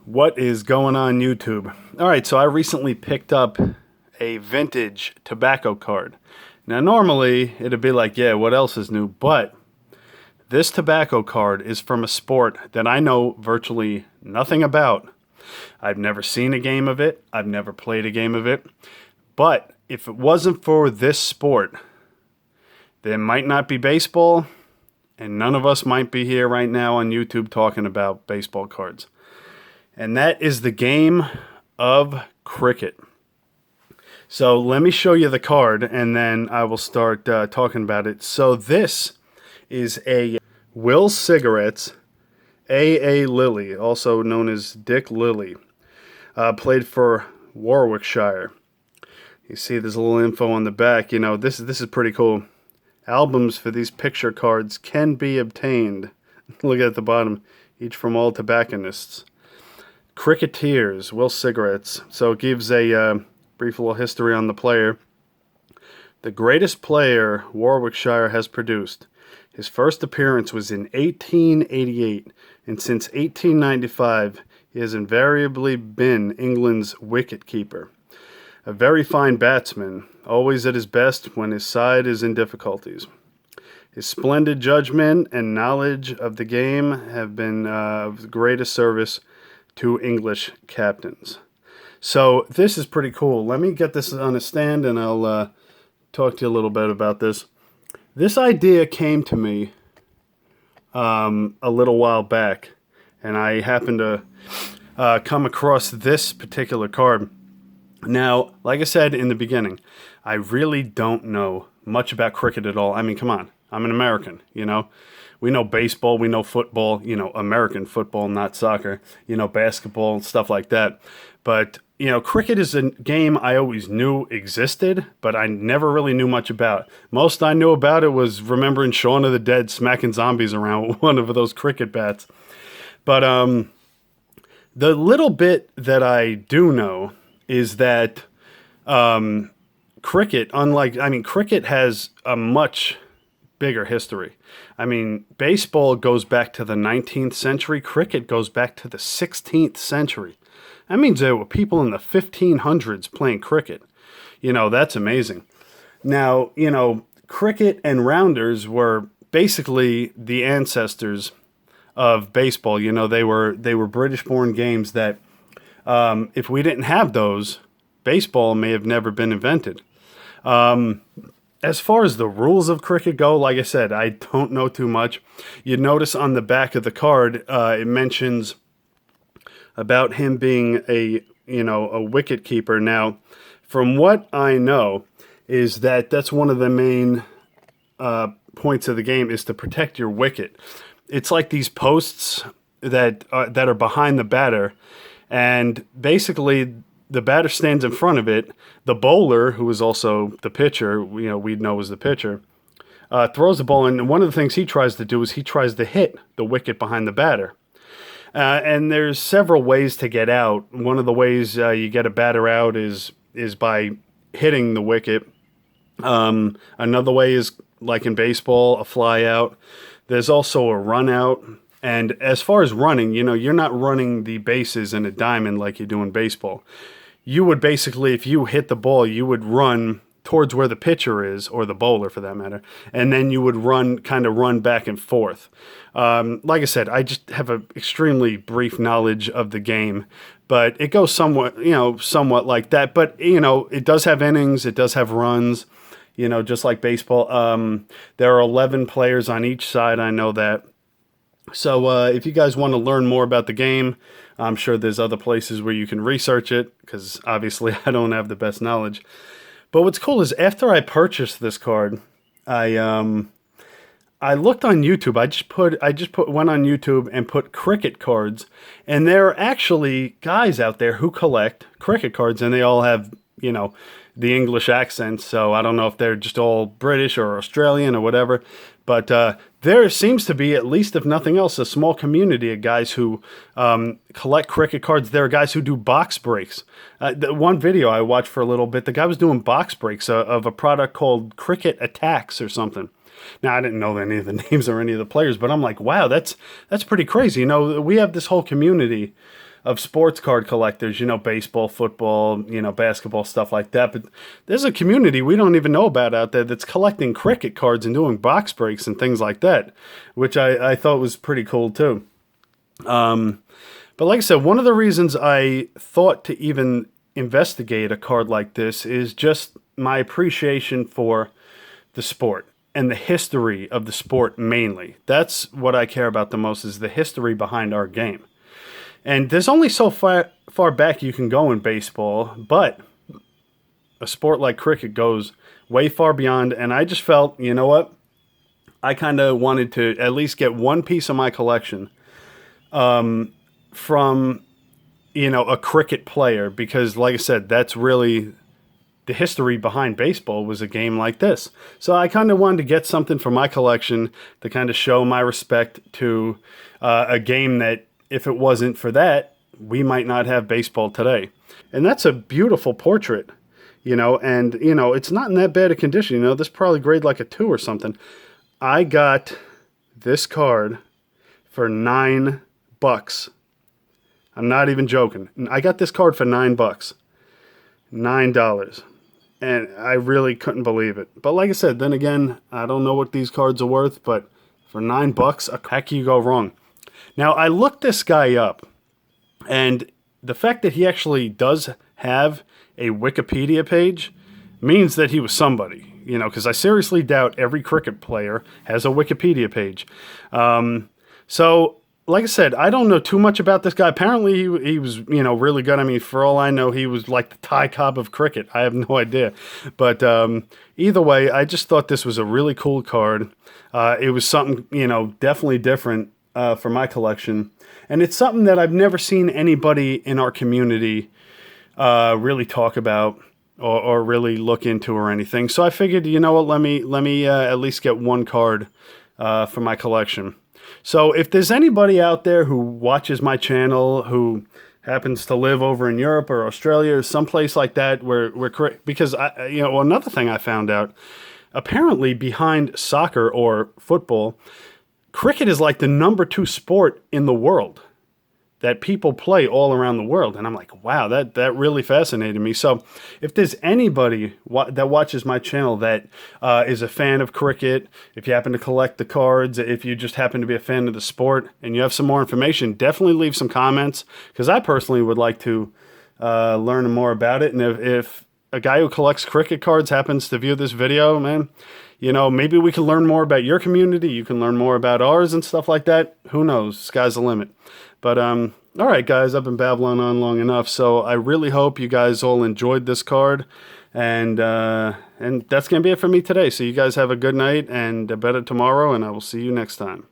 What is going on YouTube? All right, so I recently picked up a vintage tobacco card. Now, normally it'd be like, yeah, what else is new? But this tobacco card is from a sport that I know virtually nothing about. I've never seen a game of it. I've never played a game of it. But if it wasn't for this sport, there might not be baseball, and none of us might be here right now on YouTube talking about baseball cards. And that is the game of cricket. So let me show you the card, and then I will start talking about it. So this is a Will Cigarettes A.A.Lilley, also known as Dick Lilly. Played for Warwickshire. You see there's a little info on the back. You know, this is pretty cool. Albums for these picture cards can be obtained. Look at the bottom. Each from all tobacconists. Cricketers, Will Cigarettes. So it gives a brief little history on the player. The greatest player Warwickshire has produced. His first appearance was in 1888, and since 1895, he has invariably been England's wicketkeeper. A very fine batsman, always at his best when his side is in difficulties. His splendid judgment and knowledge of the game have been of the greatest service to English captains. So this is pretty cool. Let me get this on a stand and I'll talk to you a little bit about this. This idea came to me a little while back, and I happened to come across this particular card. Now, like I said in the beginning, I really don't know much about cricket at all. I mean, come on. I'm an American, you know. We know baseball, we know football, you know, American football, not soccer, you know, basketball and stuff like that. But, you know, cricket is a game I always knew existed, but I never really knew much about. Most I knew about it was remembering Shaun of the Dead smacking zombies around with one of those cricket bats. But the little bit that I do know is that cricket, cricket has a much bigger history. I mean, baseball goes back to the 19th century. Cricket goes back to the 16th century. That means there were people in the 1500s playing cricket. You know, that's amazing. Now, you know, cricket and rounders were basically the ancestors of baseball. You know, they were British-born games that if we didn't have those, baseball may have never been invented. As far as the rules of cricket go, like I said, I don't know too much. You notice on the back of the card, it mentions about him being a wicket keeper. Now, from what I know, is that that's one of the main points of the game is to protect your wicket. It's like these posts that are behind the batter, and basically the batter stands in front of it. The bowler, who is also the pitcher, you know, we know is the pitcher, throws the ball, and one of the things he tries to do is he tries to hit the wicket behind the batter. And there's several ways to get out. One of the ways you get a batter out is by hitting the wicket. Another way is, like in baseball, a fly out. There's also a run out. And as far as running, you know, you're not running the bases in a diamond like you do in baseball. You would basically, if you hit the ball, you would run towards where the pitcher is, or the bowler for that matter, and then you would run back and forth. Like I said, I just have an extremely brief knowledge of the game, but it goes somewhat like that. But, you know, it does have innings, it does have runs, you know, just like baseball. There are 11 players on each side, I know that. So if you guys want to learn more about the game, I'm sure there's other places where you can research it, because obviously I don't have the best knowledge. But what's cool is after I purchased this card, I looked on YouTube. I went on YouTube and put cricket cards, and there are actually guys out there who collect cricket cards, and they all have, you know, the English accent. So I don't know if they're just all British or Australian or whatever, but there seems to be, at least if nothing else, a small community of guys who collect cricket cards. There are guys who do box breaks. The one video I watched for a little bit, the guy was doing box breaks of a product called Cricket Attacks or something. Now, I didn't know any of the names or any of the players, but I'm like, wow, that's pretty crazy. You know, we have this whole community sports card collectors, baseball, football, basketball, stuff like that. But there's a community we don't even know about out there that's collecting cricket cards and doing box breaks and things like that, which I thought was pretty cool too. But like I said, one of the reasons I thought to even investigate a card like this is just my appreciation for the sport and the history of the sport mainly. That's what I care about the most, is the history behind our game. And there's only so far back you can go in baseball, but a sport like cricket goes way far beyond. And I just felt, you know what? I kind of wanted to at least get one piece of my collection from, a cricket player, because like I said, that's really the history behind baseball, was a game like this. So I kind of wanted to get something for my collection to kind of show my respect to a game that, if it wasn't for that, we might not have baseball today. And that's a beautiful portrait, and, it's not in that bad a condition. This probably grade like a 2 or something. I got this card for $9. I'm not even joking. I got this card for $9. $9. And I really couldn't believe it. But like I said, then again, I don't know what these cards are worth, but for $9, how can you go wrong? Now, I looked this guy up, and the fact that he actually does have a Wikipedia page means that he was somebody, because I seriously doubt every cricket player has a Wikipedia page. So, like I said, I don't know too much about this guy. Apparently, he was, really good. I mean, for all I know, he was like the Ty Cobb of cricket. I have no idea. But either way, I just thought this was a really cool card. It was something, definitely different for my collection. And it's something that I've never seen anybody in our community really talk about or really look into or anything. So I figured, you know what, let me at least get one card for my collection. So if there's anybody out there who watches my channel who happens to live over in Europe or Australia or someplace like that, because another thing I found out, apparently behind soccer or football, cricket is like the number 2 sport in the world that people play all around the world. And I'm like, wow, that really fascinated me. So if there's anybody that watches my channel that is a fan of cricket, if you happen to collect the cards, if you just happen to be a fan of the sport and you have some more information, definitely leave some comments, because I personally would like to learn more about it. And if a guy who collects cricket cards happens to view this video, man, maybe we can learn more about your community. You can learn more about ours and stuff like that. Who knows? Sky's the limit. But, all right, guys, I've been babbling on long enough. So I really hope you guys all enjoyed this card. And that's going to be it for me today. So you guys have a good night and a better tomorrow, and I will see you next time.